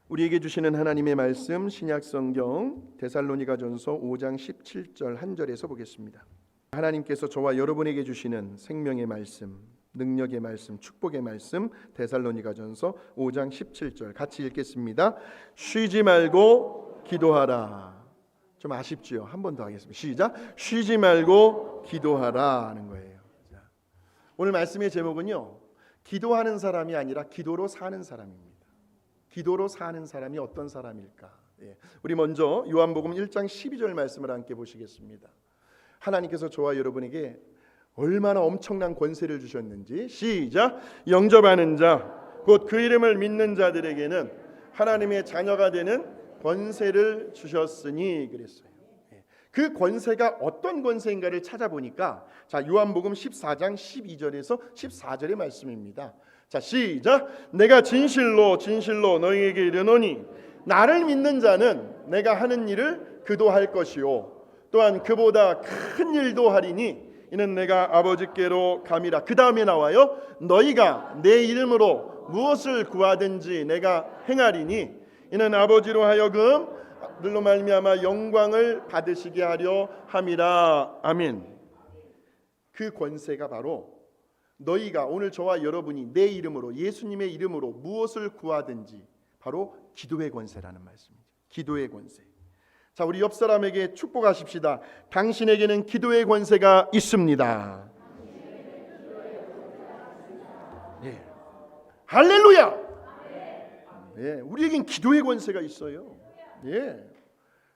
우리에게 주시는 하나님의 말씀 신약성경 데살로니가전서 5장 17절 한 절에서 보겠습니다. 하나님께서 저와 여러분에게 주시는 생명의 말씀, 능력의 말씀, 축복의 말씀 데살로니가전서 5장 17절 같이 읽겠습니다. 쉬지 말고 기도하라. 좀 아쉽지요? 한 번 더 하겠습니다. 시작. 쉬지 말고 기도하라 하는 거예요. 자, 오늘 말씀의 제목은요, 기도하는 사람이 아니라 기도로 사는 사람입니다. 기도로 사는 사람이 어떤 사람일까? 우리 먼저 요한복음 1장 12절 말씀을 함께 보시겠습니다. 하나님께서 저와 여러분에게 얼마나 엄청난 권세를 주셨는지 시작. 영접하는 자 곧 그 이름을 믿는 자들에게는 하나님의 자녀가 되는 권세를 주셨으니 그랬어요. 그 권세가 어떤 권세인가를 찾아보니까 자, 요한복음 14장 12절에서 14절의 말씀입니다. 자, 시작. 내가 진실로 진실로 너희에게 이르노니 나를 믿는 자는 내가 하는 일을 그도 할 것이요 또한 그보다 큰 일도 하리니 이는 내가 아버지께로 감이라. 그 다음에 나와요. 너희가 내 이름으로 무엇을 구하든지 내가 행하리니 이는 아버지로 하여금 아들로 말미암아 영광을 받으시게 하려 함이라. 아멘. 그 권세가 바로 너희가 오늘 저와 여러분이 내 이름으로 예수님의 이름으로 무엇을 구하든지 바로 기도의 권세라는 말씀이죠. 기도의 권세. 자, 우리 옆 사람에게 축복하십시다. 당신에게는 기도의 권세가 있습니다. 예. 할렐루야. 예, 우리에겐 기도의 권세가 있어요. 예.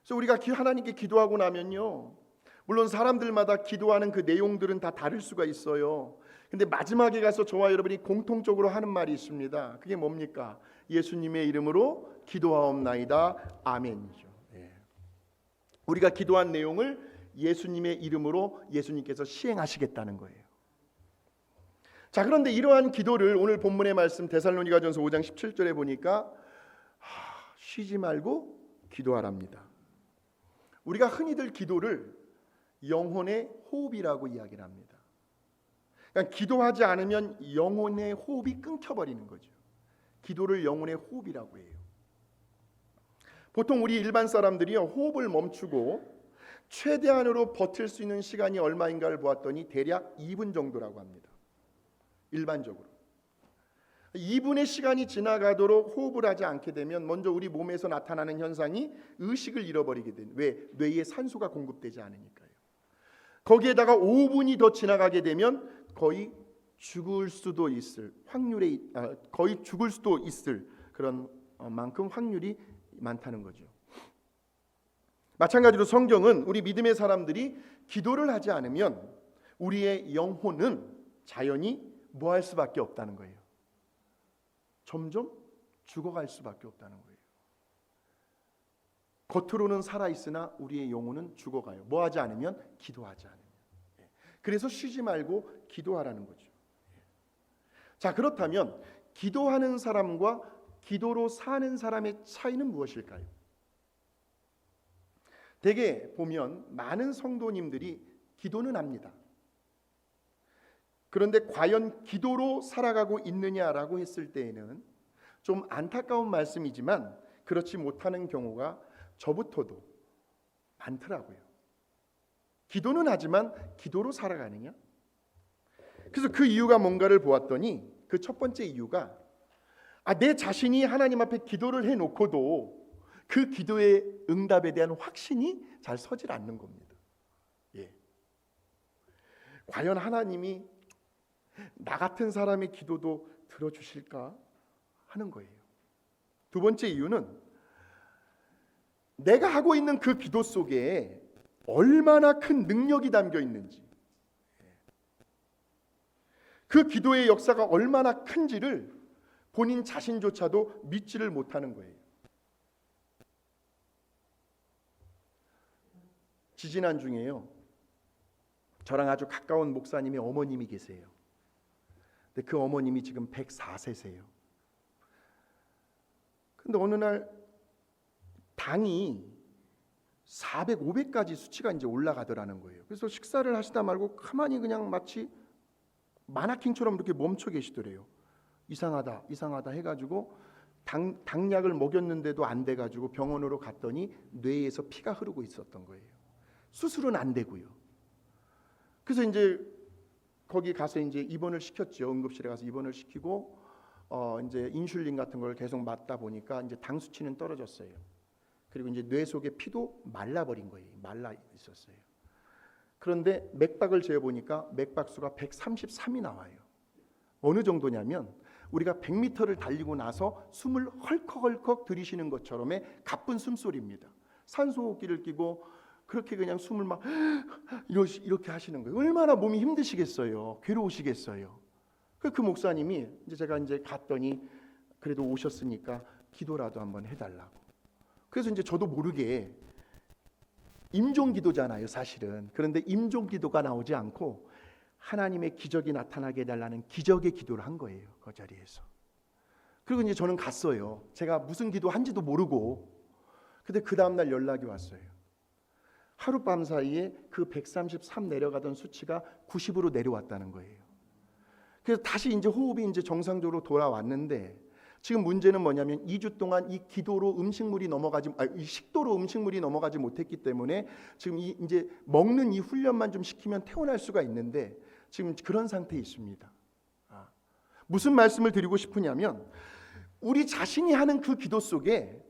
그래서 우리가 하나님께 기도하고 나면요, 물론 사람들마다 기도하는 그 내용들은 다 다를 수가 있어요. 근데 마지막에 가서 저와 여러분이 공통적으로 하는 말이 있습니다. 그게 뭡니까? 예수님의 이름으로 기도하옵나이다. 아멘이죠. 예. 우리가 기도한 내용을 예수님의 이름으로 예수님께서 시행하시겠다는 거예요. 자, 그런데 이러한 기도를 오늘 본문의 말씀 데살로니가전서 5장 17절에 보니까 쉬지 말고 기도하랍니다. 우리가 흔히들 기도를 영혼의 호흡이라고 이야기를 합니다. 그러니까 기도하지 않으면 영혼의 호흡이 끊겨버리는 거죠. 기도를 영혼의 호흡이라고 해요. 보통 우리 일반 사람들이요, 호흡을 멈추고 최대한으로 버틸 수 있는 시간이 얼마인가를 보았더니 대략 2분 정도라고 합니다. 일반적으로 2분의 시간이 지나가도록 호흡을 하지 않게 되면 먼저 우리 몸에서 나타나는 현상이 의식을 잃어버리게 되는, 왜? 뇌에 산소가 공급되지 않으니까요. 거기에다가 5분이 더 지나가게 되면 거의 죽을 수도 있을 확률이 거의 죽을 수도 있을 그런 만큼 확률이 많다는 거죠. 마찬가지로 성경은 우리 믿음의 사람들이 기도를 하지 않으면 우리의 영혼은 자연히 뭐 할 수밖에 없다는 거예요. 점점 죽어갈 수밖에 없다는 거예요. 겉으로는 살아있으나 우리의 영혼은 죽어가요. 뭐 하지 않으면? 기도하지 않으면. 그래서 쉬지 말고 기도하라는 거죠. 자, 그렇다면 기도하는 사람과 기도로 사는 사람의 차이는 무엇일까요? 대개 보면 많은 성도님들이 기도는 합니다. 그런데 과연 기도로 살아가고 있느냐라고 했을 때에는 좀 안타까운 말씀이지만 그렇지 못하는 경우가 저부터도 많더라고요. 기도는 하지만 기도로 살아가느냐? 그래서 그 이유가 뭔가를 보았더니 그 첫 번째 이유가 내 자신이 하나님 앞에 기도를 해놓고도 그 기도의 응답에 대한 확신이 잘 서질 않는 겁니다. 예. 과연 하나님이 나 같은 사람의 기도도 들어주실까 하는 거예요. 두 번째 이유는 내가 하고 있는 그 기도 속에 얼마나 큰 능력이 담겨 있는지, 그 기도의 역사가 얼마나 큰지를 본인 자신조차도 믿지를 못하는 거예요. 지지난 중에요, 저랑 아주 가까운 목사님의 어머님이 계세요. 근데 그 어머님이 지금 104세세요. 근데 어느 날 당이 400, 500까지 수치가 이제 올라가더라는 거예요. 그래서 식사를 하시다 말고 가만히 그냥 마치 마나킹처럼 이렇게 멈춰 계시더래요. 이상하다, 이상하다 해가지고 당약을 먹였는데도 안 돼가지고 병원으로 갔더니 뇌에서 피가 흐르고 있었던 거예요. 수술은 안 되고요. 그래서 이제 거기 가서 이제 입원을 시켰죠. 응급실에 가서 입원을 시키고 이제 인슐린 같은 걸 계속 맞다 보니까 이제 당 수치는 떨어졌어요. 그리고 이제 뇌 속의 피도 말라버린 거예요. 말라 있었어요. 그런데 맥박을 재어 보니까 맥박수가 133이 나와요. 어느 정도냐면 우리가 100m를 달리고 나서 숨을 헐컥헐컥 들이쉬는 것처럼의 가쁜 숨소리입니다. 산소호흡기를 끼고 그렇게 그냥 숨을 막 이렇게 하시는 거예요. 얼마나 몸이 힘드시겠어요. 괴로우시겠어요. 그 목사님이 이제 제가 이제 갔더니 그래도 오셨으니까 기도라도 한번 해달라고. 그래서 이제 저도 모르게 임종기도잖아요, 사실은. 그런데 임종기도가 나오지 않고 하나님의 기적이 나타나게 해달라는 기적의 기도를 한 거예요, 그 자리에서. 그리고 이제 저는 갔어요. 제가 무슨 기도한지도 모르고. 근데 그 다음날 연락이 왔어요. 하룻밤 사이에 그 133 내려가던 수치가 90으로 내려왔다는 거예요. 그래서 다시 이제 호흡이 이제 정상적으로 돌아왔는데 지금 문제는 뭐냐면 2주 동안 이 기도로 이 식도로 음식물이 넘어가지 못했기 때문에 지금 이제 먹는 이 훈련만 좀 시키면 퇴원할 수가 있는데 지금 그런 상태에 있습니다. 무슨 말씀을 드리고 싶으냐면 우리 자신이 하는 그 기도 속에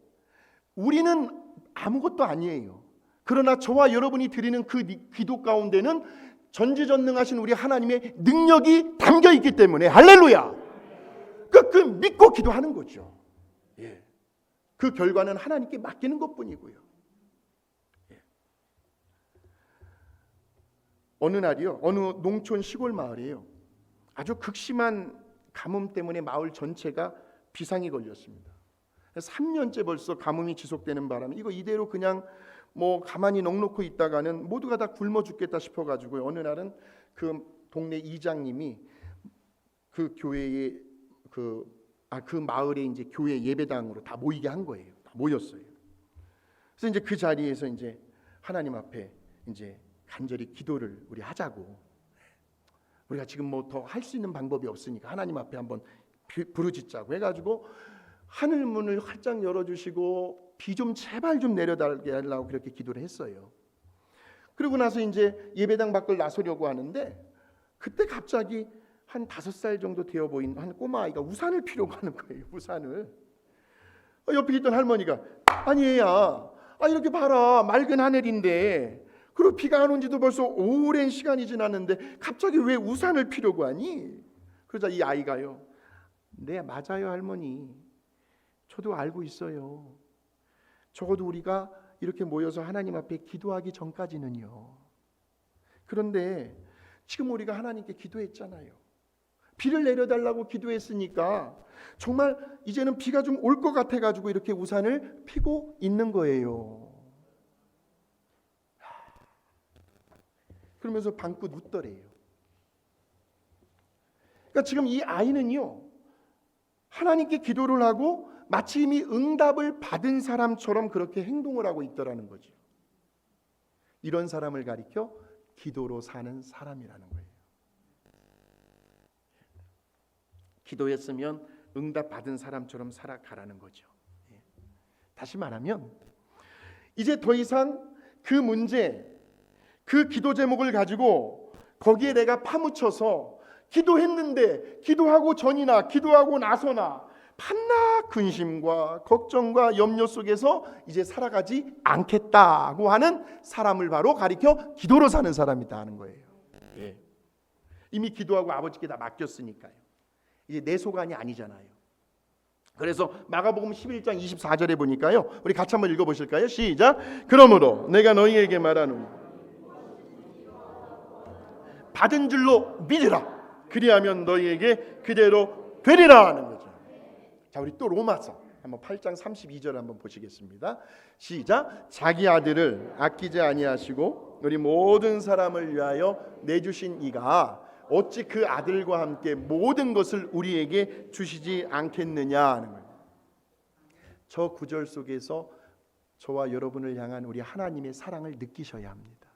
우리는 아무것도 아니에요. 그러나 저와 여러분이 드리는 그 기도 가운데는 전지전능하신 우리 하나님의 능력이 담겨 있기 때문에 할렐루야. 그 믿고 기도하는 거죠. 예. 그 결과는 하나님께 맡기는 것뿐이고요. 예. 어느 날이요, 어느 농촌 시골 마을이에요. 아주 극심한 가뭄 때문에 마을 전체가 비상이 걸렸습니다. 3년째 벌써 가뭄이 지속되는 바람에 이거 이대로 그냥 뭐 가만히 넋놓고 있다가는 모두가 다 굶어 죽겠다 싶어가지고 어느 날은 그 동네 이장님이 그 교회에 그 마을에 이제 교회 예배당으로 다 모이게 한 거예요. 다 모였어요. 그래서 이제 그 자리에서 이제 하나님 앞에 이제 간절히 기도를 우리 하자고. 우리가 지금 뭐 더 할 수 있는 방법이 없으니까 하나님 앞에 한번 부르짖자고 해가지고 하늘 문을 활짝 열어주시고 비 좀 제발 좀 내려달게 하려고 그렇게 기도를 했어요. 그러고 나서 이제 예배당 밖을 나서려고 하는데 그때 갑자기 한 5살 정도 되어 보인 한 꼬마 아이가 우산을 피려고 하는 거예요. 우산을. 옆에 있던 할머니가 아니 얘야, 이렇게 봐라, 맑은 하늘인데 그리고 비가 안 온 지도 벌써 오랜 시간이 지났는데 갑자기 왜 우산을 피려고 하니? 그러자 이 아이가요, 네 맞아요 할머니, 저도 알고 있어요. 적어도 우리가 이렇게 모여서 하나님 앞에 기도하기 전까지는요. 그런데 지금 우리가 하나님께 기도했잖아요. 비를 내려달라고 기도했으니까 정말 이제는 비가 좀 올 것 같아가지고 이렇게 우산을 피고 있는 거예요. 그러면서 방긋 웃더래요. 그러니까 지금 이 아이는요, 하나님께 기도를 하고 마치 이미 응답을 받은 사람처럼 그렇게 행동을 하고 있더라는 거죠. 이런 사람을 가리켜 기도로 사는 사람이라는 거예요. 기도했으면 응답 받은 사람처럼 살아가라는 거죠. 다시 말하면 이제 더 이상 그 문제, 그 기도 제목을 가지고 거기에 내가 파묻혀서 기도했는데 기도하고 전이나 기도하고 나서나 판나 근심과 걱정과 염려 속에서 이제 살아가지 않겠다고 하는 사람을 바로 가리켜 기도로 사는 사람이다 하는 거예요. 예. 이미 기도하고 아버지께 다 맡겼으니까요. 이제 내 소관이 아니잖아요. 그래서 마가복음 11장 24절에 보니까요, 우리 같이 한번 읽어보실까요? 시작. 그러므로 내가 너희에게 말하노니 받은 줄로 믿으라. 그리하면 너희에게 그대로 되리라 하는 거죠. 자, 우리 또 로마서 한번 8장 32절 한번 보시겠습니다. 시작. 자기 아들을 아끼지 아니하시고 우리 모든 사람을 위하여 내주신 이가 어찌 그 아들과 함께 모든 것을 우리에게 주시지 않겠느냐 하는 거예요. 저 구절 속에서 저와 여러분을 향한 우리 하나님의 사랑을 느끼셔야 합니다.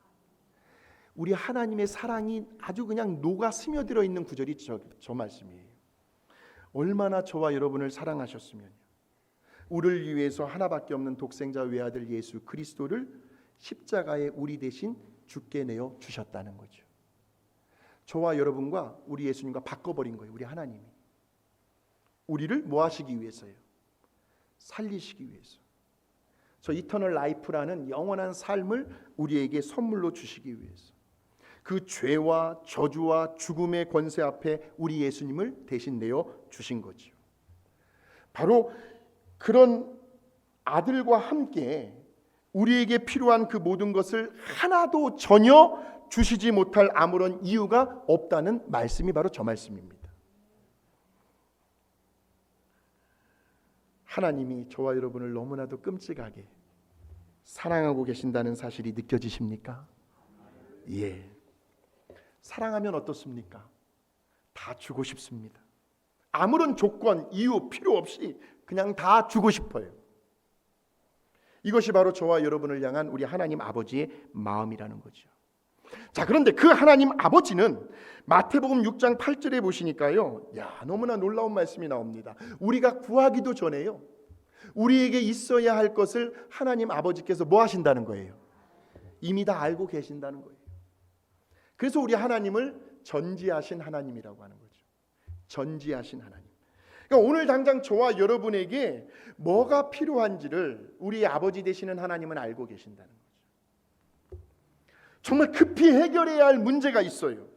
우리 하나님의 사랑이 아주 그냥 녹아 스며들어 있는 구절이 저 말씀이에요. 얼마나 저와 여러분을 사랑하셨으면 우리를 위해서 하나밖에 없는 독생자 외아들 예수 그리스도를 십자가에 우리 대신 죽게 내어 주셨다는 거죠. 저와 여러분과 우리 예수님과 바꿔버린 거예요. 우리 하나님이 우리를 뭐 하시기 위해서요? 살리시기 위해서. 저 이터널 라이프라는 영원한 삶을 우리에게 선물로 주시기 위해서. 그 죄와 저주와 죽음의 권세 앞에 우리 예수님을 대신 내어 주신 거죠. 바로 그런 아들과 함께 우리에게 필요한 그 모든 것을 하나도 전혀 주시지 못할 아무런 이유가 없다는 말씀이 바로 저 말씀입니다. 하나님이 저와 여러분을 너무나도 끔찍하게 사랑하고 계신다는 사실이 느껴지십니까? 예. 사랑하면 어떻습니까? 다 주고 싶습니다. 아무런 조건, 이유 필요 없이 그냥 다 주고 싶어요. 이것이 바로 저와 여러분을 향한 우리 하나님 아버지의 마음이라는 거죠. 자, 그런데 그 하나님 아버지는 마태복음 6장 8절에 보시니까요, 너무나 놀라운 말씀이 나옵니다. 우리가 구하기도 전에요, 우리에게 있어야 할 것을 하나님 아버지께서 뭐 하신다는 거예요? 이미 다 알고 계신다는 거예요. 그래서 우리 하나님을 전지하신 하나님이라고 하는 거죠. 전지하신 하나님. 그러니까 오늘 당장 저와 여러분에게 뭐가 필요한지를 우리 아버지 되시는 하나님은 알고 계신다는 거죠. 정말 급히 해결해야 할 문제가 있어요.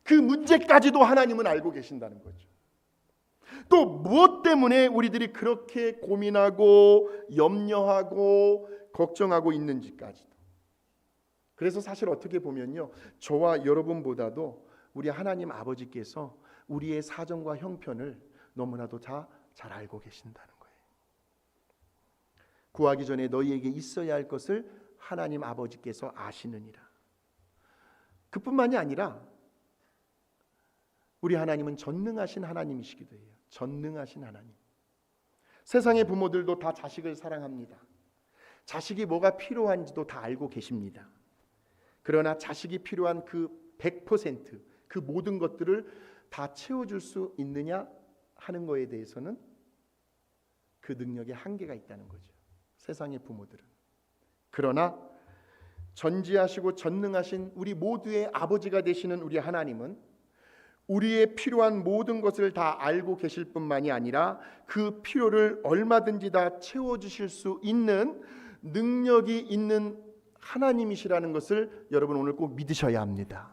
그 문제까지도 하나님은 알고 계신다는 거죠. 또 무엇 때문에 우리들이 그렇게 고민하고 염려하고 걱정하고 있는지까지도. 그래서 사실 어떻게 보면요, 저와 여러분보다도 우리 하나님 아버지께서 우리의 사정과 형편을 너무나도 잘 알고 계신다는 거예요. 구하기 전에 너희에게 있어야 할 것을 하나님 아버지께서 아시느니라. 그뿐만이 아니라 우리 하나님은 전능하신 하나님이시기도 해요. 전능하신 하나님. 세상의 부모들도 다 자식을 사랑합니다. 자식이 뭐가 필요한지도 다 알고 계십니다. 그러나 자식이 필요한 그 100%, 그 모든 것들을 다 채워줄 수 있느냐 하는 거에 대해서는 그 능력에 한계가 있다는 거죠. 세상의 부모들은. 그러나 전지하시고 전능하신 우리 모두의 아버지가 되시는 우리 하나님은 우리의 필요한 모든 것을 다 알고 계실 뿐만이 아니라 그 필요를 얼마든지 다 채워주실 수 있는 능력이 있는 하나님이시라는 것을 여러분 오늘 꼭 믿으셔야 합니다.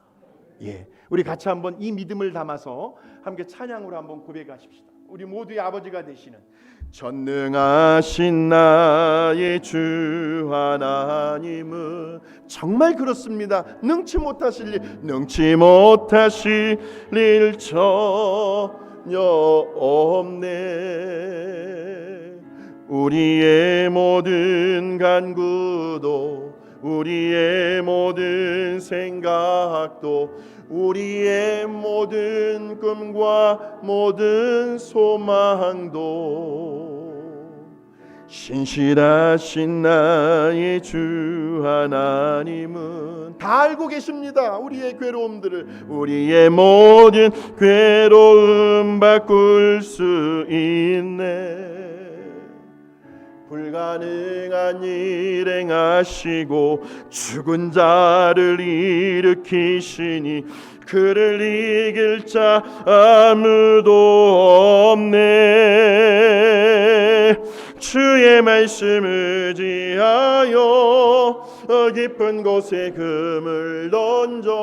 예, 우리 같이 한번 이 믿음을 담아서 함께 찬양으로 한번 고백하십시다. 우리 모두의 아버지가 되시는 전능하신 나의 주 하나님은 정말 그렇습니다. 능치 못하실 일 전혀 없네. 우리의 모든 간구도 우리의 모든 생각도 우리의 모든 꿈과 모든 소망도 신실하신 나의 주 하나님은 다 알고 계십니다. 우리의 괴로움들을, 우리의 모든 괴로움 바꿀 수 있네. 불가능한 일 행하시고 죽은 자를 일으키시니 그를 이길 자 아무도 없네. 주의 말씀 의지하여 깊은 곳에 금을 던져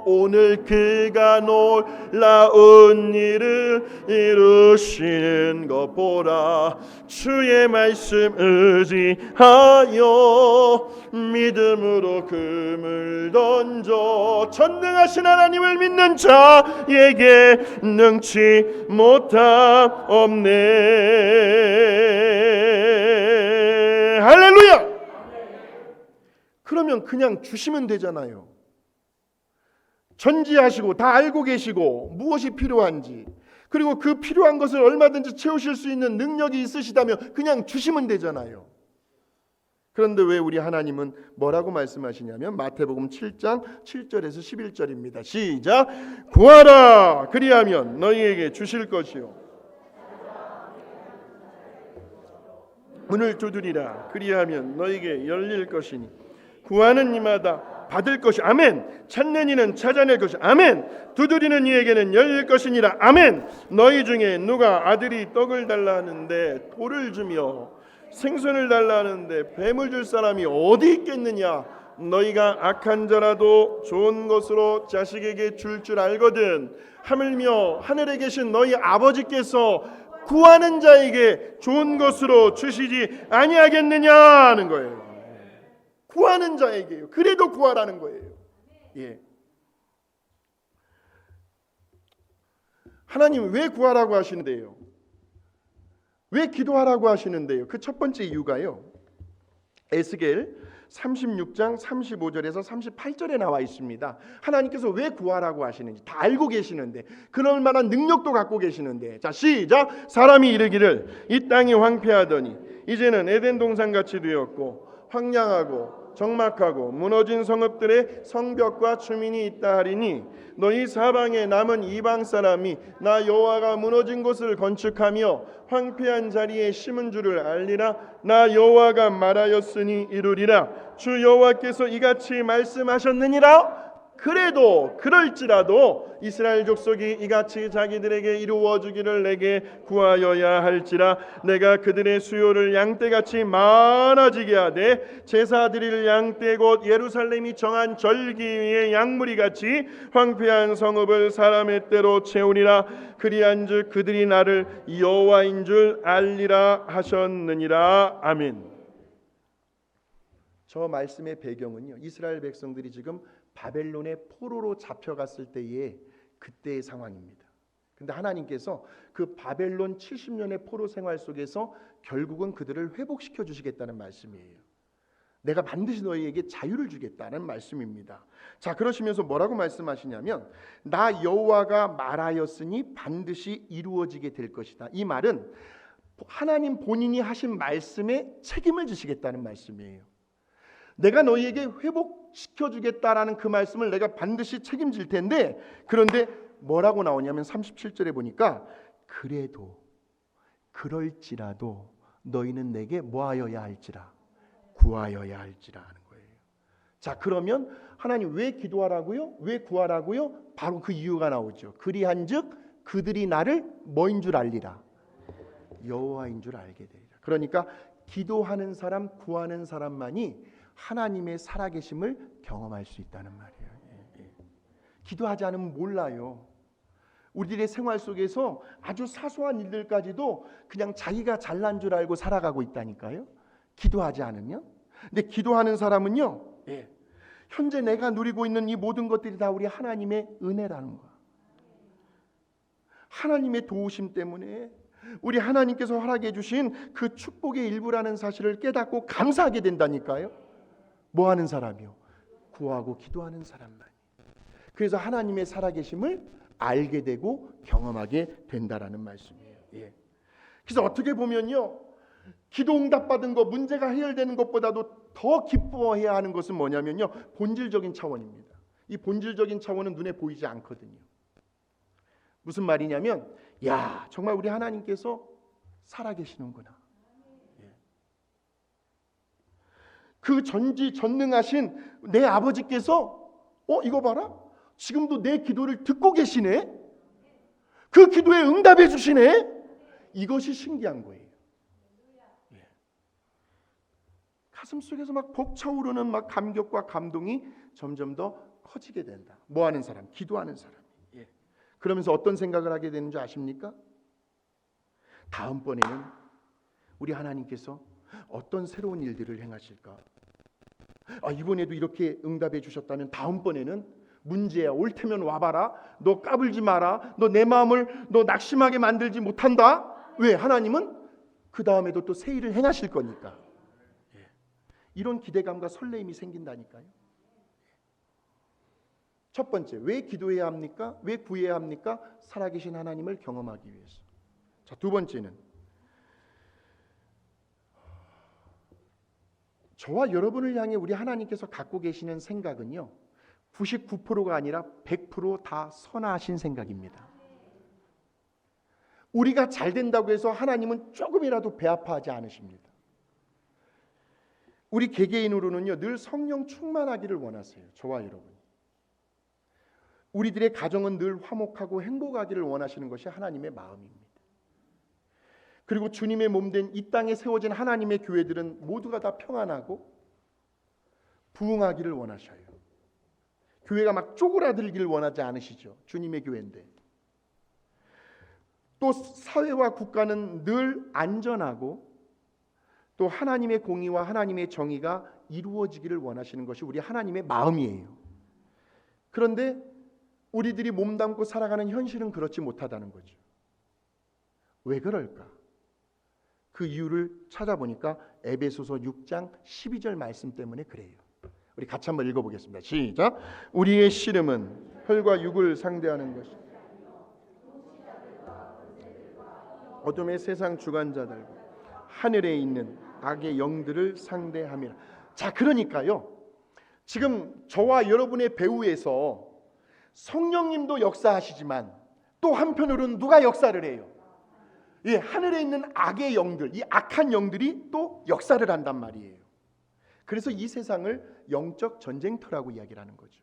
오늘 그가 놀라운 일을 이루시는 것 보라. 주의 말씀 의지하여 믿음으로 금을 던져 전능하신 하나님을 믿는 자에게 능치 못함 없네. 할렐루야. 그러면 그냥 주시면 되잖아요. 전지하시고 다 알고 계시고 무엇이 필요한지 그리고 그 필요한 것을 얼마든지 채우실 수 있는 능력이 있으시다면 그냥 주시면 되잖아요. 그런데 왜 우리 하나님은 뭐라고 말씀하시냐면 마태복음 7장 7절에서 11절입니다. 시작. 구하라 그리하면 너희에게 주실 것이요 문을 두드리라 그리하면 너희에게 열릴 것이니 구하는 이마다 받을 것이 아멘. 찾는 이는 찾아낼 것이 아멘. 두드리는 이에게는 열릴 것이니라 아멘. 너희 중에 누가 아들이 떡을 달라 하는데 돌을 주며 생선을 달라 하는데 뱀을 줄 사람이 어디 있겠느냐. 너희가 악한 자라도 좋은 것으로 자식에게 줄 알거든 하물며 하늘에 계신 너희 아버지께서 구하는 자에게 좋은 것으로 주시지 아니하겠느냐 하는 거예요. 구하는 자에게요. 그래도 구하라는 거예요. 예. 하나님 왜 구하라고 하시는데요? 왜 기도하라고 하시는데요? 그 첫 번째 이유가요. 에스겔 36장 35절에서 38절에 나와 있습니다. 하나님께서 왜 구하라고 하시는지 다 알고 계시는데 그럴 만한 능력도 갖고 계시는데 자 시작. 사람이 이르기를 이 땅이 황폐하더니 이제는 에덴 동산같이 되었고 황량하고 적막하고 무너진 성읍들의 성벽과 주민이 있다 하리니 너희 사방에 남은 이방 사람이 나 여호와가 무너진 곳을 건축하며 황폐한 자리에 심은 줄을 알리라. 나 여호와가 말하였으니 이루리라. 주 여호와께서 이같이 말씀하셨느니라. 그래도 그럴지라도 이스라엘 족속이 이같이 자기들에게 이루어 주기를 내게 구하여야 할지라. 내가 그들의 수요를 양떼같이 많아지게 하되 제사 드릴 양떼 곧 예루살렘이 정한 절기의 양무리같이 황폐한 성읍을 사람의 때로 채우리라. 그리한즉 그들이 나를 여호와인 줄 알리라 하셨느니라. 아멘. 저 말씀의 배경은요, 이스라엘 백성들이 지금 바벨론의 포로로 잡혀갔을 때의 그때의 상황입니다. 근데 하나님께서 그 바벨론 70년의 포로 생활 속에서 결국은 그들을 회복시켜 주시겠다는 말씀이에요. 내가 반드시 너희에게 자유를 주겠다는 말씀입니다. 자, 그러시면서 뭐라고 말씀하시냐면 나 여호와가 말하였으니 반드시 이루어지게 될 것이다. 이 말은 하나님 본인이 하신 말씀에 책임을 지시겠다는 말씀이에요. 내가 너희에게 회복시켜주겠다라는 그 말씀을 내가 반드시 책임질 텐데 그런데 뭐라고 나오냐면 37절에 보니까 그래도 그럴지라도 너희는 내게 뭐하여야 할지라 구하여야 할지라 하는 거예요. 자, 그러면 하나님 왜 기도하라고요? 왜 구하라고요? 바로 그 이유가 나오죠. 그리한즉 그들이 나를 뭐인 줄 알리라. 여호와인 줄 알게 되리라. 그러니까 기도하는 사람, 구하는 사람만이 하나님의 살아계심을 경험할 수 있다는 말이에요. 기도하지 않으면 몰라요. 우리들의 생활 속에서 아주 사소한 일들까지도 그냥 자기가 잘난 줄 알고 살아가고 있다니까요. 기도하지 않으면. 근데 기도하는 사람은요, 현재 내가 누리고 있는 이 모든 것들이 다 우리 하나님의 은혜라는 거야. 하나님의 도우심 때문에 우리 하나님께서 허락해 주신 그 축복의 일부라는 사실을 깨닫고 감사하게 된다니까요. 뭐 하는 사람이요? 구하고 기도하는 사람만. 그래서 하나님의 살아계심을 알게 되고 경험하게 된다라는 말씀이에요. 그래서 어떻게 보면요, 기도 응답받은 거, 문제가 해결되는 것보다도 더 기뻐해야 하는 것은 뭐냐면요, 본질적인 차원입니다. 이 본질적인 차원은 눈에 보이지 않거든요. 무슨 말이냐면, 야, 정말 우리 하나님께서 살아계시는구나. 그 전지전능하신 내 아버지께서 이거 봐라, 지금도 내 기도를 듣고 계시네. 그 기도에 응답해 주시네. 이것이 신기한 거예요. 가슴 속에서 막 벅차오르는 막 감격과 감동이 점점 더 커지게 된다. 뭐 하는 사람? 기도하는 사람. 그러면서 어떤 생각을 하게 되는 줄 아십니까? 다음번에는 우리 하나님께서 어떤 새로운 일들을 행하실까? 이번에도 이렇게 응답해 주셨다면 다음번에는 문제야, 올 테면 와봐라. 너 까불지 마라. 너 내 마음을 너 낙심하게 만들지 못한다. 왜? 하나님은 그 다음에도 또 새 일을 행하실 거니까. 이런 기대감과 설레임이 생긴다니까요. 첫 번째, 왜 기도해야 합니까? 왜 구해야 합니까? 살아계신 하나님을 경험하기 위해서. 자, 두 번째는 저와 여러분을 향해 우리 하나님께서 갖고 계시는 생각은요, 99%가 아니라 100%다 선하신 생각입니다. 우리가 잘 된다고 해서 하나님은 조금이라도 배 아파하지 않으십니다. 우리 개개인으로는요, 늘 성령 충만하기를 원하세요. 저와 여러분. 우리들의 가정은 늘 화목하고 행복하기를 원하시는 것이 하나님의 마음입니다. 그리고 주님의 몸된 이 땅에 세워진 하나님의 교회들은 모두가 다 평안하고 부흥하기를 원하셔요. 교회가 막 쪼그라들기를 원하지 않으시죠. 주님의 교회인데. 또 사회와 국가는 늘 안전하고 또 하나님의 공의와 하나님의 정의가 이루어지기를 원하시는 것이 우리 하나님의 마음이에요. 그런데 우리들이 몸담고 살아가는 현실은 그렇지 못하다는 거죠. 왜 그럴까? 그 이유를 찾아보니까 에베소서 6장 12절 말씀 때문에 그래요. 우리 같이 한번 읽어보겠습니다. 시작. 우리의 씨름은 혈과 육을 상대하는 것이 어둠의 세상 주관자들과 하늘에 있는 악의 영들을 상대함이라. 자, 그러니까요, 지금 저와 여러분의 배후에서 성령님도 역사하시지만 또 한편으로는 누가 역사를 해요? 예, 하늘에 있는 악의 영들, 이 악한 영들이 또 역사를 한단 말이에요. 그래서 이 세상을 영적 전쟁터라고 이야기를 하는 거죠.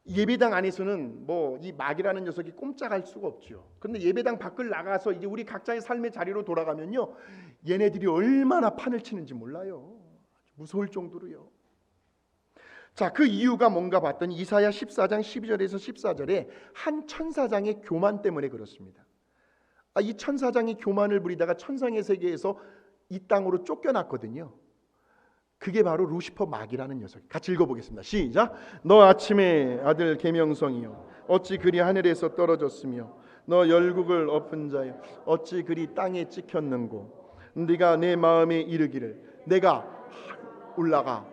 예배당 안에서는 뭐 이 마귀라는 녀석이 꼼짝할 수가 없죠. 그런데 예배당 밖을 나가서 이제 우리 각자의 삶의 자리로 돌아가면요, 얘네들이 얼마나 판을 치는지 몰라요. 무서울 정도로요. 자, 그 이유가 뭔가 봤더니 이사야 14장 12절에서 14절에 한 천사장의 교만 때문에 그렇습니다. 이 천사장이 교만을 부리다가 천상의 세계에서 이 땅으로 쫓겨났거든요. 그게 바로 루시퍼 마귀라는 녀석. 같이 읽어보겠습니다. 시작. 너 아침의 아들 계명성이여, 어찌 그리 하늘에서 떨어졌으며 너 열국을 엎은 자여, 어찌 그리 땅에 찍혔는고. 네가 내 마음에 이르기를 내가 올라가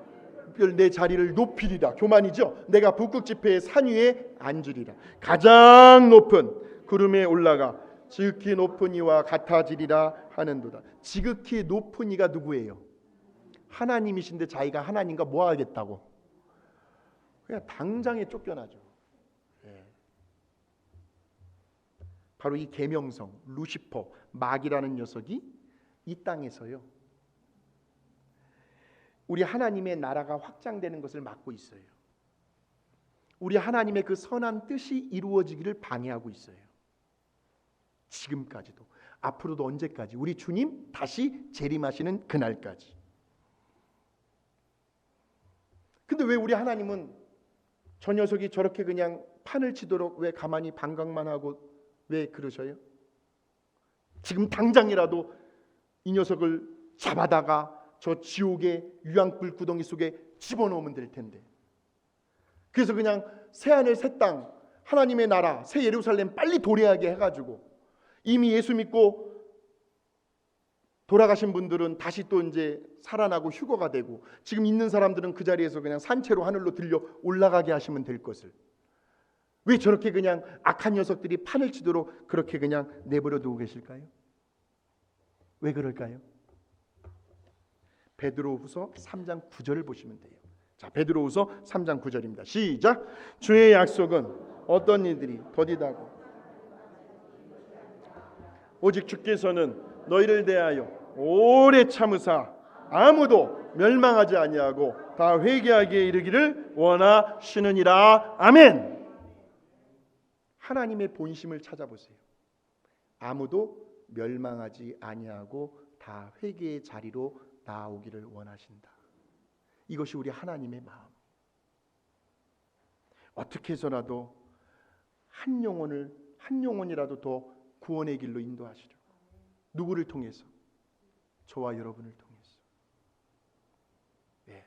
내 자리를 높이리라. 교만이죠. 내가 북극 지폐의 산 위에 앉으리라. 가장 높은 구름에 올라가 지극히 높은 이와 같아지리라 하는도다. 지극히 높은 이가 누구예요? 하나님이신데 자기가 하나님과 뭐 하겠다고? 그냥 당장에 쫓겨나죠. 예. 바로 이 계명성, 루시퍼, 마귀라는 녀석이 이 땅에서요, 우리 하나님의 나라가 확장되는 것을 막고 있어요. 우리 하나님의 그 선한 뜻이 이루어지기를 방해하고 있어요. 지금까지도, 앞으로도 언제까지? 우리 주님 다시 재림하시는 그날까지. 근데 왜 우리 하나님은 저 녀석이 저렇게 그냥 판을 치도록 왜 가만히 방광만 하고 왜 그러셔요? 지금 당장이라도 이 녀석을 잡아다가 저 지옥의 유황불 구덩이 속에 집어넣으면 될 텐데. 그래서 그냥 새하늘 새 땅, 하나님의 나라, 새 예루살렘 빨리 도래하게 해가지고, 이미 예수 믿고 돌아가신 분들은 다시 또 이제 살아나고 휴거가 되고, 지금 있는 사람들은 그 자리에서 그냥 산채로 하늘로 들려 올라가게 하시면 될 것을 왜 저렇게 그냥 악한 녀석들이 판을 치도록 그렇게 그냥 내버려 두고 계실까요? 왜 그럴까요? 베드로후서 3장 9절을 보시면 돼요. 자, 베드로후서 3장 9절입니다. 시작. 주의 약속은 어떤 이들이 더디다고 오직 주께서는 너희를 대하여 오래 참으사 아무도 멸망하지 아니하고 다 회개하기에 이르기를 원하시느니라. 아멘. 하나님의 본심을 찾아보세요. 아무도 멸망하지 아니하고 다 회개의 자리로 나오기를 원하신다. 이것이 우리 하나님의 마음. 어떻게 해서라도 한 영혼이라도 더 구원의 길로 인도하시려. 누구를 통해서? 저와 여러분을 통해서. 네.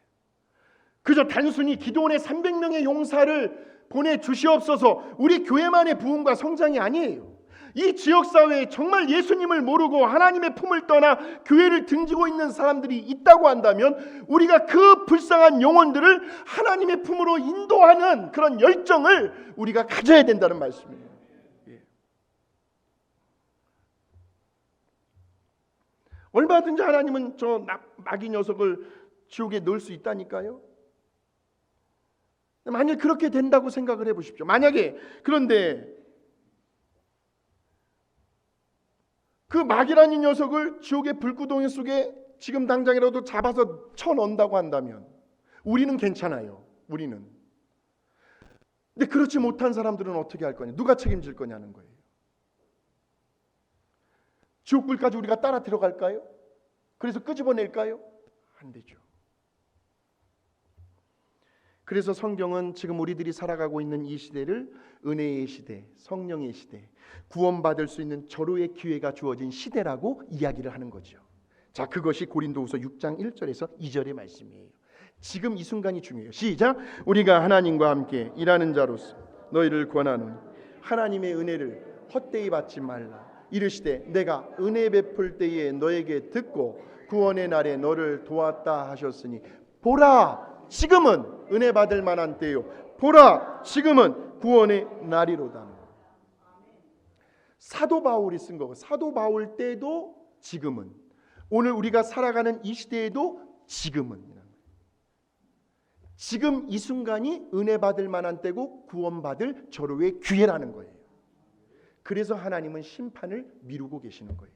그저 단순히 기도원의 300명의 용사를 보내주시옵소서, 우리 교회만의 부흥과 성장이 아니에요. 이 지역사회에 정말 예수님을 모르고 하나님의 품을 떠나 교회를 등지고 있는 사람들이 있다고 한다면 우리가 그 불쌍한 영혼들을 하나님의 품으로 인도하는 그런 열정을 우리가 가져야 된다는 말씀이에요. 얼마든지 하나님은 저 마귀 녀석을 지옥에 넣을 수 있다니까요. 만약 그렇게 된다고 생각을 해보십시오. 만약에 그런데 그 마귀라는 녀석을 지옥의 불구덩이 속에 지금 당장이라도 잡아서 쳐넣는다고 한다면 우리는 괜찮아요. 우리는. 근데 그렇지 못한 사람들은 어떻게 할 거냐? 누가 책임질 거냐는 거예요. 지옥불까지 우리가 따라 들어갈까요? 그래서 끄집어낼까요? 안 되죠. 그래서 성경은 지금 우리들이 살아가고 있는 이 시대를 은혜의 시대, 성령의 시대, 구원받을 수 있는 절호의 기회가 주어진 시대라고 이야기를 하는 거죠. 자, 그것이 고린도후서 6장 1절에서 2절의 말씀이에요. 지금 이 순간이 중요해요. 시작! 우리가 하나님과 함께 일하는 자로서 너희를 권하노니 하나님의 은혜를 헛되이 받지 말라. 이르시되 내가 은혜 베풀 때에 너에게 듣고 구원의 날에 너를 도왔다 하셨으니 보라 지금은 은혜 받을 만한 때요 보라 지금은 구원의 날이로다. 사도 바울이 쓴 거고 사도 바울 때도 지금은 오늘 우리가 살아가는 이 시대에도 지금은 지금 이 순간이 은혜 받을 만한 때고 구원받을 절호의 기회라는 거예요. 그래서 하나님은 심판을 미루고 계시는 거예요.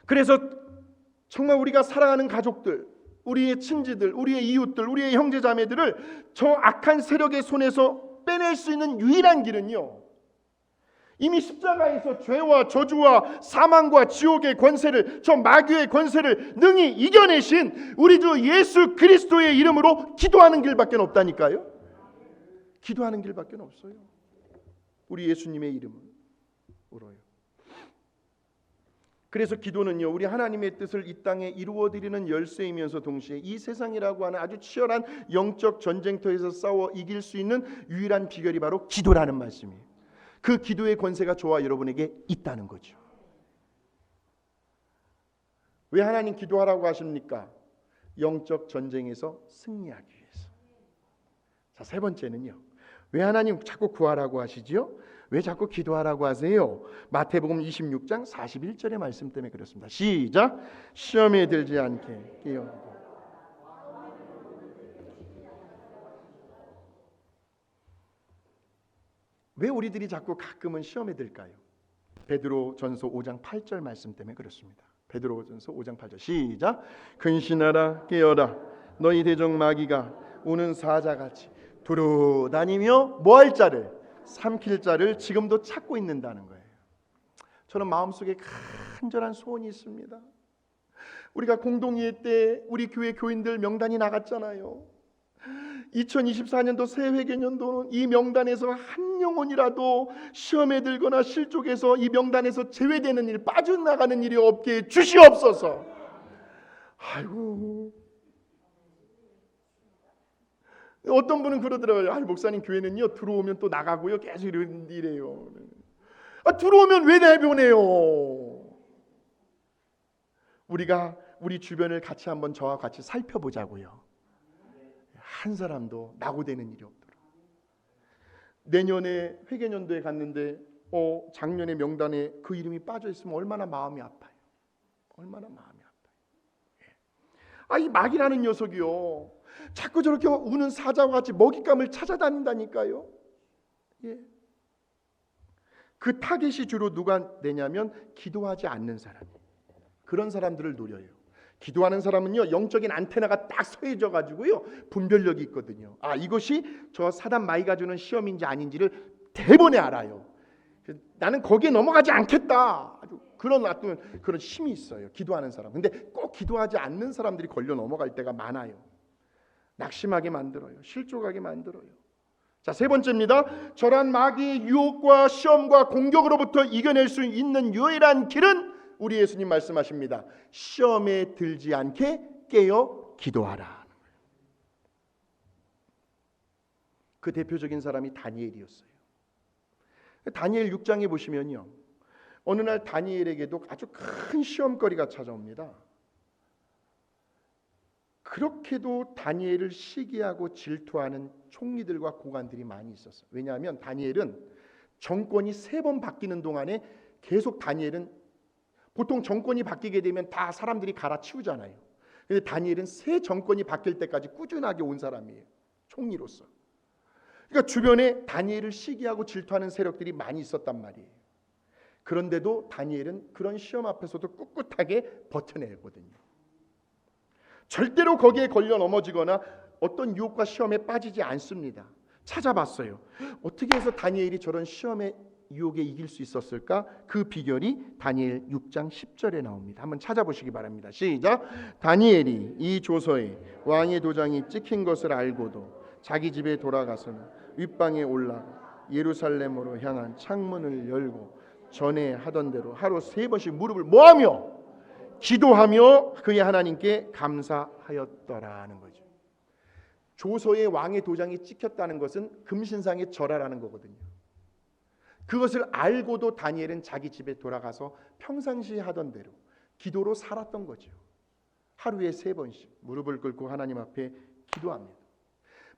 그래서 정말 우리가 사랑하는 가족들, 우리의 친지들, 우리의 이웃들, 우리의 형제자매들을 저 악한 세력의 손에서 빼낼 수 있는 유일한 길은요, 이미 십자가에서 죄와 저주와 사망과 지옥의 권세를, 저 마귀의 권세를 능히 이겨내신 우리 주 예수 그리스도의 이름으로 기도하는 길밖에 없다니까요. 기도하는 길밖에 없어요. 우리 예수님의 이름으로요. 그래서 기도는요, 우리 하나님의 뜻을 이 땅에 이루어드리는 열쇠이면서 동시에 이 세상이라고 하는 아주 치열한 영적 전쟁터에서 싸워 이길 수 있는 유일한 비결이 바로 기도라는 말씀이에요. 그 기도의 권세가 저와 여러분에게 있다는 거죠. 왜 하나님 기도하라고 하십니까? 영적 전쟁에서 승리하기 위해서. 자, 세 번째는요, 왜 하나님 자꾸 구하라고 하시지요? 왜 자꾸 기도하라고 하세요? 마태복음 26장 41절의 말씀 때문에 그렇습니다. 시작! 시험에 들지 않게 깨어. 왜 우리들이 자꾸 가끔은 시험에 들까요? 베드로전서 5장 8절 말씀 때문에 그렇습니다. 베드로전서 5장 8절 시작! 근신하라 깨어라 너희 대적 마귀가 우는 사자같이 두루 다니며 뭐 할 자를 삼킬 자를 지금도 찾고 있는다는 거예요. 저는 마음속에 간절한 소원이 있습니다. 우리가 공동회의 때 우리 교회 교인들 명단이 나갔잖아요. 2024년도 새회개년도는 이 명단에서 한 영혼이라도 시험에 들거나 실족해서 이 명단에서 제외되는 일, 빠져나가는 일이 없게 주시옵소서. 아이고, 어떤 분은 그러더라고요. 목사님 교회는요 들어오면 또 나가고요 계속 이래요. 들어오면 왜 내보내요? 우리가 우리 주변을 같이 한번 저와 같이 살펴보자고요. 한 사람도 낙오되는 일이 없도록. 내년에 회개년도에 갔는데 작년에 명단에 그 이름이 빠져 있으면 얼마나 마음이 아파요. 얼마나 마음이 아파요. 이 마귀라는 녀석이요, 자꾸 저렇게 우는 사자와 같이 먹잇감을 찾아다닌다니까요. 예. 그 타겟이 주로 누가 내냐면 기도하지 않는 사람. 그런 사람들을 노려요. 기도하는 사람은요 영적인 안테나가 딱 서해져 가지고요 분별력이 있거든요. 이것이 저 사단 마귀가 주는 시험인지 아닌지를 대번에 알아요. 나는 거기에 넘어가지 않겠다. 아주 그런 힘이 있어요. 기도하는 사람. 근데 꼭 기도하지 않는 사람들이 걸려 넘어갈 때가 많아요. 낙심하게 만들어요. 실족하게 만들어요. 자, 세 번째입니다. 저런 마귀의 유혹과 시험과 공격으로부터 이겨낼 수 있는 유일한 길은 우리 예수님 말씀하십니다. 시험에 들지 않게 깨어 기도하라. 그 대표적인 사람이 다니엘이었어요. 다니엘 6장에 보시면요, 어느 날 다니엘에게도 아주 큰 시험거리가 찾아옵니다. 그렇게도 다니엘을 시기하고 질투하는 총리들과 고관들이 많이 있었어요. 왜냐하면 다니엘은 정권이 3번 바뀌는 동안에 계속 다니엘은, 보통 정권이 바뀌게 되면 다 사람들이 갈아치우잖아요. 근데 다니엘은 새 정권이 바뀔 때까지 꾸준하게 온 사람이에요, 총리로서. 그러니까 주변에 다니엘을 시기하고 질투하는 세력들이 많이 있었단 말이에요. 그런데도 다니엘은 그런 시험 앞에서도 꿋꿋하게 버텨내거든요. 절대로 거기에 걸려 넘어지거나 어떤 유혹과 시험에 빠지지 않습니다. 찾아봤어요. 어떻게 해서 다니엘이 저런 시험의 유혹에 이길 수 있었을까? 그 비결이 다니엘 6장 10절에 나옵니다. 한번 찾아보시기 바랍니다. 시작. 다니엘이 이 조서에 왕의 도장이 찍힌 것을 알고도 자기 집에 돌아가서는 윗방에 올라가 예루살렘으로 향한 창문을 열고 전에 하던 대로 하루 3번씩 무릎을 모으며 기도하며 그의 하나님께 감사하였더라는 거죠. 조서에 왕의 도장이 찍혔다는 것은 금신상의 절하라는 거거든요. 그것을 알고도 다니엘은 자기 집에 돌아가서 평상시에 하던 대로 기도로 살았던 거죠. 하루에 3번씩 무릎을 꿇고 하나님 앞에 기도합니다.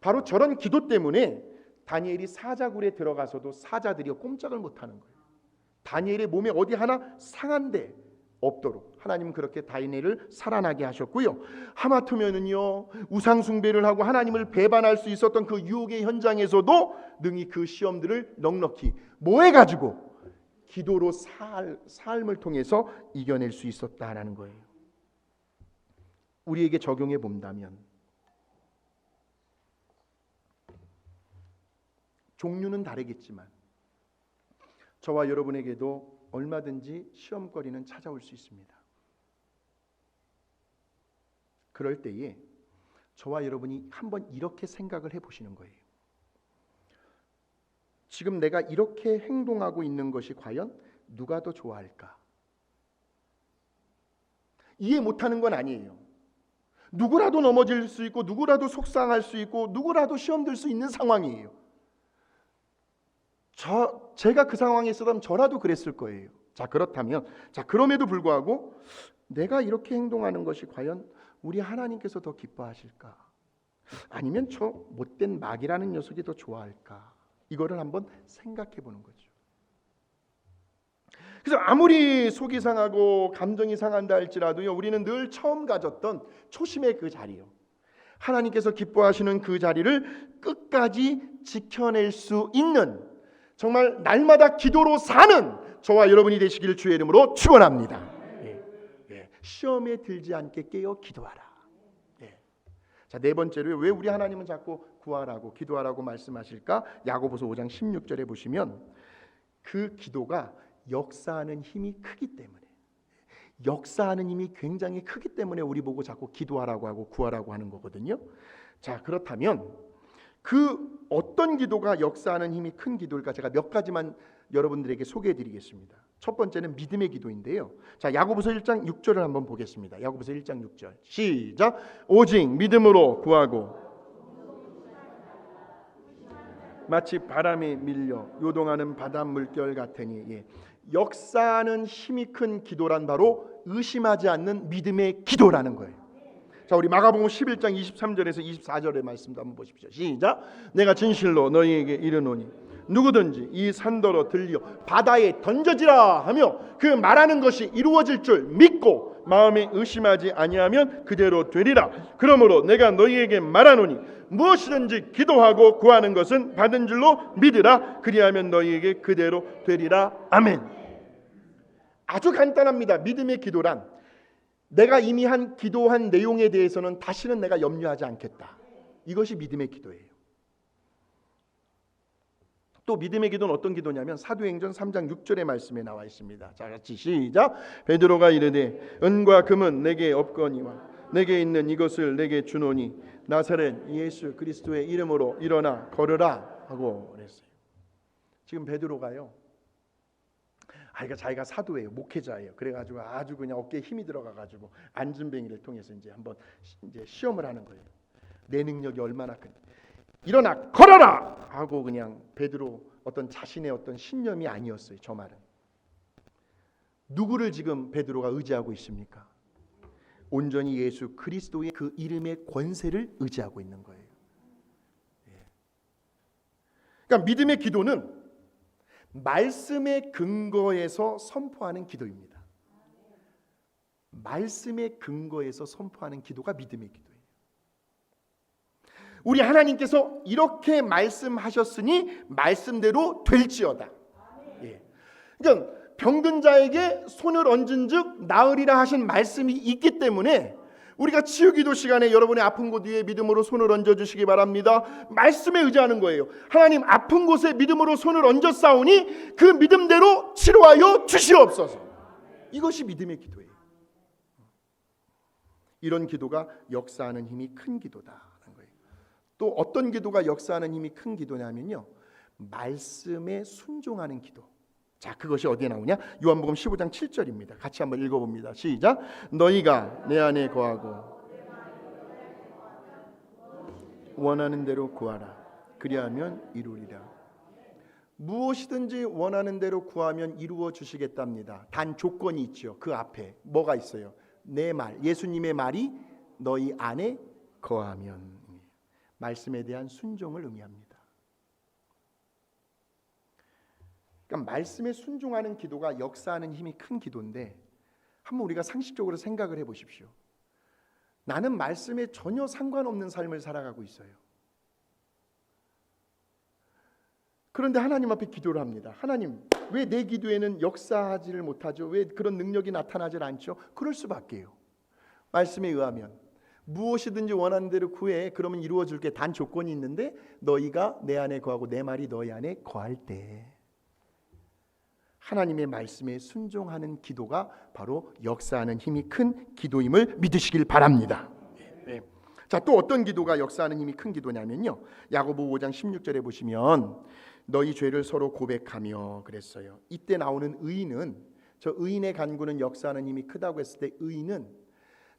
바로 저런 기도 때문에 다니엘이 사자굴에 들어가서도 사자들이 꼼짝을 못하는 거예요. 다니엘의 몸에 어디 하나 상한 데 없도록 하나님은 그렇게 다니엘을 살아나게 하셨고요. 하마터면은요, 우상 숭배를 하고 하나님을 배반할 수 있었던 그 유혹의 현장에서도 능히 그 시험들을 넉넉히 모아가지고 기도로 삶을 통해서 이겨낼 수 있었다라는 거예요. 우리에게 적용해 본다면 종류는 다르겠지만 저와 여러분에게도 얼마든지 시험거리는 찾아올 수 있습니다. 그럴 때에 저와 여러분이 한번 이렇게 생각을 해보시는 거예요. 지금 내가 이렇게 행동하고 있는 것이 과연 누가 더 좋아할까? 이해 못하는 건 아니에요. 누구라도 넘어질 수 있고 누구라도 속상할 수 있고 누구라도 시험 들 수 있는 상황이에요. 제가 그 상황에 있었다면 저라도 그랬을 거예요. 자, 그렇다면, 그럼에도 불구하고 내가 이렇게 행동하는 것이 과연 우리 하나님께서 더 기뻐하실까? 아니면 저 못된 마귀라는 녀석이 더 좋아할까? 이거를 한번 생각해 보는 거죠. 그래서 아무리 속이 상하고 감정이 상한다 할지라도요, 우리는 늘 처음 가졌던 초심의 그 자리요, 하나님께서 기뻐하시는 그 자리를 끝까지 지켜낼 수 있는, 정말 날마다 기도로 사는 저와 여러분이 되시기를 주의 이름으로 축원합니다. 시험에 들지 않게 깨어 기도하라. 자, 4번째로 왜 우리 하나님은 자꾸 구하라고 기도하라고 말씀하실까? 야고보서 5장 16절에 보시면 그 기도가 역사하는 힘이 크기 때문에, 역사하는 힘이 굉장히 크기 때문에 우리 보고 자꾸 기도하라고 하고 구하라고 하는 거거든요. 자, 그렇다면 그 어떤 기도가 역사하는 힘이 큰 기도일까? 제가 몇 가지만 여러분들에게 소개해 드리겠습니다. 첫 번째는 믿음의 기도인데요. 자, 야고보서 1장 6절을 한번 보겠습니다. 야고보서 1장 6절 시작. 오직 믿음으로 구하고 마치 바람에 밀려 요동하는 바다 물결 같으니, 역사하는 힘이 큰 기도란 바로 의심하지 않는 믿음의 기도라는 거예요. 자, 우리 마가복음 11장 23절에서 24절의 말씀도 한번 보십시오. 시작. 내가 진실로 너희에게 이르노니 누구든지 이 산더러 들려 바다에 던져지라 하며 그 말하는 것이 이루어질 줄 믿고 마음에 의심하지 아니하면 그대로 되리라. 그러므로 내가 너희에게 말하노니 무엇이든지 기도하고 구하는 것은 받은 줄로 믿으라. 그리하면 너희에게 그대로 되리라. 아멘. 아주 간단합니다. 믿음의 기도란 내가 이미 기도한 내용에 대해서는 다시는 내가 염려하지 않겠다. 이것이 믿음의 기도예요. 또 믿음의 기도는 어떤 기도냐면 사도행전 3장 6절의 말씀에 나와 있습니다. 자, 같이 시작. 베드로가 이르되 은과 금은 내게 없거니와 내게 있는 이것을 내게 주노니 나사렛 예수 그리스도의 이름으로 일어나 걸으라 하고 그랬어요. 지금 베드로가요, 자기가 사도예요, 목회자예요. 그래가지고 아주 그냥 어깨에 힘이 들어가가지고 안전뱅이를 통해서 이제 한번 시험을 하는 거예요. 내 능력이 얼마나 큰, 일어나 걸어라 하고 그냥 베드로 어떤 자신의 어떤 신념이 아니었어요. 저 말은. 누구를 지금 베드로가 의지하고 있습니까? 온전히 예수 그리스도의 그 이름의 권세를 의지하고 있는 거예요. 그러니까 믿음의 기도는 말씀의 근거에서 선포하는 기도입니다. 말씀의 근거에서 선포하는 기도가 믿음의 기도예요. 우리 하나님께서 이렇게 말씀하셨으니 말씀대로 될지어다. 그러니까 병든 자에게 손을 얹은즉 나으리라 하신 말씀이 있기 때문에 우리가 치유기도 시간에 여러분의 아픈 곳 위에 믿음으로 손을 얹어주시기 바랍니다. 말씀에 의지하는 거예요. 하나님, 아픈 곳에 믿음으로 손을 얹었사오니 그 믿음대로 치료하여 주시옵소서. 이것이 믿음의 기도예요. 이런 기도가 역사하는 힘이 큰 기도다라는 거예요. 또 어떤 기도가 역사하는 힘이 큰 기도냐면요, 말씀에 순종하는 기도. 자, 그것이 어디에 나오냐? 요한복음 15장 7절입니다. 같이 한번 읽어봅니다. 시작. 너희가 내 안에 거하고 원하는 대로 구하라. 그리하면 이루리라. 무엇이든지 원하는 대로 구하면 이루어 주시겠답니다. 단 조건이 있죠. 그 앞에 뭐가 있어요? 내 말, 예수님의 말이 너희 안에 거하면. 말씀에 대한 순종을 의미합니다. 그러니까 말씀에 순종하는 기도가 역사하는 힘이 큰 기도인데, 한번 우리가 상식적으로 생각을 해보십시오. 나는 말씀에 전혀 상관없는 삶을 살아가고 있어요. 그런데 하나님 앞에 기도를 합니다. 하나님, 왜 내 기도에는 역사하지를 못하죠? 왜 그런 능력이 나타나질 않죠? 그럴 수밖에요. 말씀에 의하면 무엇이든지 원하는 대로 구해. 그러면 이루어 줄게. 단 조건이 있는데 너희가 내 안에 거하고 내 말이 너희 안에 거할 때. 하나님의 말씀에 순종하는 기도가 바로 역사하는 힘이 큰 기도임을 믿으시길 바랍니다. 네. 자, 또 어떤 기도가 역사하는 힘이 큰 기도냐면요, 야고보 5장 16절에 보시면 너희 죄를 서로 고백하며 그랬어요. 이때 나오는 의인은, 저 의인의 간구는 역사하는 힘이 크다고 했을 때 의인은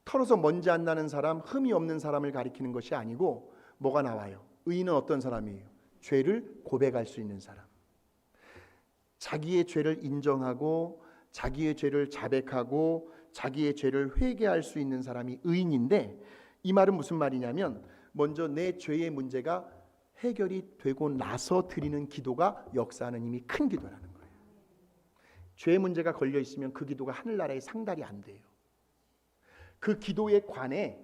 털어서 먼지 안 나는 사람, 흠이 없는 사람을 가리키는 것이 아니고 뭐가 나와요? 의인은 어떤 사람이에요? 죄를 고백할 수 있는 사람. 자기의 죄를 인정하고 자기의 죄를 자백하고 자기의 죄를 회개할 수 있는 사람이 의인인데, 이 말은 무슨 말이냐면 먼저 내 죄의 문제가 해결이 되고 나서 드리는 기도가 역사하는 힘이 큰 기도라는 거예요. 죄의 문제가 걸려 있으면 그 기도가 하늘나라에 상달이 안 돼요. 그 기도에 관해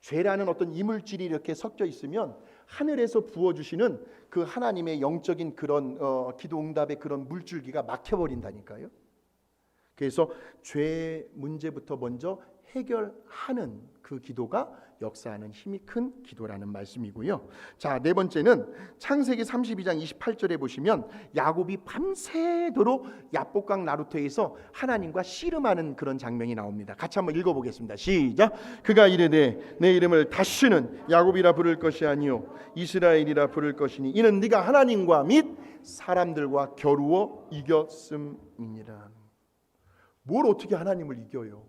죄라는 어떤 이물질이 이렇게 섞여 있으면 하늘에서 부어주시는 그 하나님의 영적인 그런 기도 응답의 그런 물줄기가 막혀버린다니까요. 그래서 죄 문제부터 먼저 해결하는 그 기도가 역사하는 힘이 큰 기도라는 말씀이고요. 자, 네 번째는 창세기 32장 28절에 보시면 야곱이 밤새도록 야복강 나루터에서 하나님과 씨름하는 그런 장면이 나옵니다. 같이 한번 읽어보겠습니다. 시작. 그가 이르되 내 이름을 다시는 야곱이라 부를 것이 아니요 이스라엘이라 부를 것이니 이는 네가 하나님과 및 사람들과 겨루어 이겼음이니라. 뭘 어떻게 하나님을 이겨요?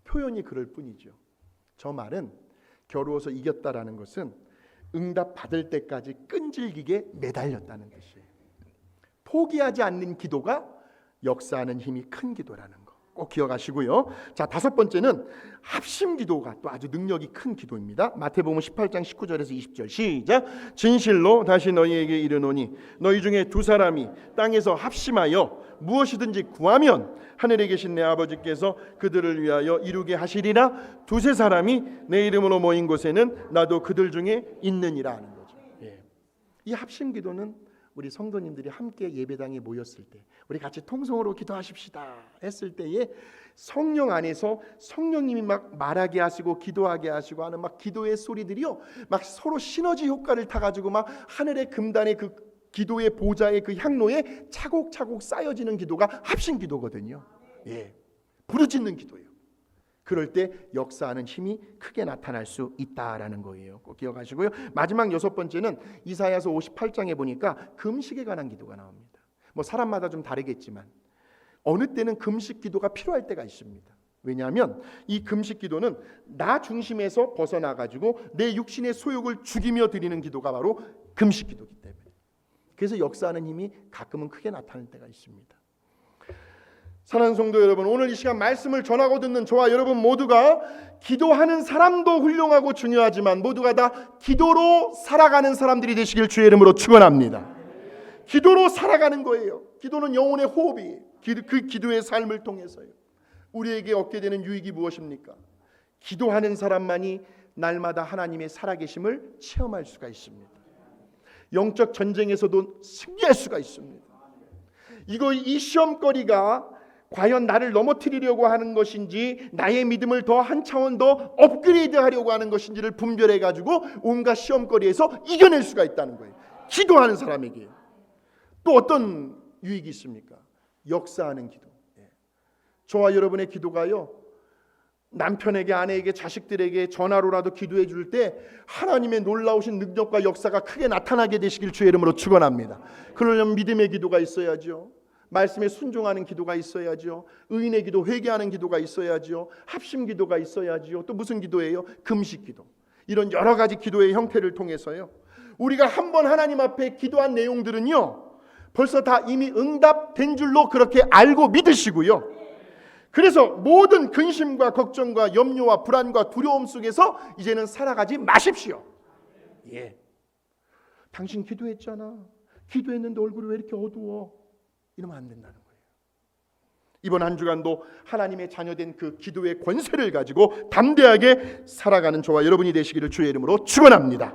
표현이 그럴 뿐이죠. 저 말은 겨루어서 이겼다라는 것은 응답 받을 때까지 끈질기게 매달렸다는 뜻이에요. 포기하지 않는 기도가 역사하는 힘이 큰 기도라는 거 꼭 기억하시고요. 자, 다섯 번째는 합심 기도가 또 아주 능력이 큰 기도입니다. 마태복음 18장 19절에서 20절 시작. 진실로 다시 너희에게 이르노니 너희 중에 두 사람이 땅에서 합심하여 무엇이든지 구하면 하늘에 계신 내 아버지께서 그들을 위하여 이루게 하시리라. 두세 사람이 내 이름으로 모인 곳에는 나도 그들 중에 있느니라 하는 거죠. 이 합심 기도는 우리 성도님들이 함께 예배당에 모였을 때 우리 같이 통성으로 기도하십시다 했을 때에 성령 안에서 성령님이 막 말하게 하시고 기도하게 하시고 하는 막 기도의 소리들이요, 막 서로 시너지 효과를 타가지고 막 하늘의 금단의 그 기도의 보좌의 그 향로에 차곡차곡 쌓여지는 기도가 합심 기도거든요. 부르짖는 기도예요. 그럴 때 역사하는 힘이 크게 나타날 수 있다라는 거예요. 꼭 기억하시고요. 마지막 여섯 번째는 이사야서 58장에 보니까 금식에 관한 기도가 나옵니다. 뭐 사람마다 좀 다르겠지만 어느 때는 금식 기도가 필요할 때가 있습니다. 왜냐하면 이 금식 기도는 나 중심에서 벗어나가지고 내 육신의 소욕을 죽이며 드리는 기도가 바로 금식 기도이기 때문에. 그래서 역사하는 힘이 가끔은 크게 나타날 때가 있습니다. 사랑하는 성도 여러분, 오늘 이 시간 말씀을 전하고 듣는 저와 여러분 모두가 기도하는 사람도 훌륭하고 중요하지만 모두가 다 기도로 살아가는 사람들이 되시길 주의 이름으로 축원합니다. 기도로 살아가는 거예요. 기도는 영혼의 호흡이에요. 그 기도의 삶을 통해서요. 우리에게 얻게 되는 유익이 무엇입니까? 기도하는 사람만이 날마다 하나님의 살아계심을 체험할 수가 있습니다. 영적 전쟁에서도 승리할 수가 있습니다. 이 시험거리가 과연 나를 넘어뜨리려고 하는 것인지 나의 믿음을 더 한 차원 더 업그레이드하려고 하는 것인지를 분별해가지고 온갖 시험거리에서 이겨낼 수가 있다는 거예요. 기도하는 사람에게. 또 어떤 유익이 있습니까? 역사하는 기도. 저와 여러분의 기도가요, 남편에게, 아내에게, 자식들에게 전화로라도 기도해 줄 때 하나님의 놀라우신 능력과 역사가 크게 나타나게 되시길 주의 이름으로 축원합니다. 그러려면 믿음의 기도가 있어야죠. 말씀에 순종하는 기도가 있어야죠. 의인의 기도, 회개하는 기도가 있어야죠. 합심 기도가 있어야죠. 또 무슨 기도예요? 금식 기도. 이런 여러 가지 기도의 형태를 통해서요, 우리가 한번 하나님 앞에 기도한 내용들은요, 벌써 다 이미 응답된 줄로 그렇게 알고 믿으시고요. 그래서 모든 근심과 걱정과 염려와 불안과 두려움 속에서 이제는 살아가지 마십시오. 당신 기도했잖아. 기도했는데 얼굴이 왜 이렇게 어두워? 이러면 안 된다는 거예요. 이번 한 주간도 하나님의 자녀된 그 기도의 권세를 가지고 담대하게 살아가는 저와 여러분이 되시기를 주의 이름으로 축원합니다.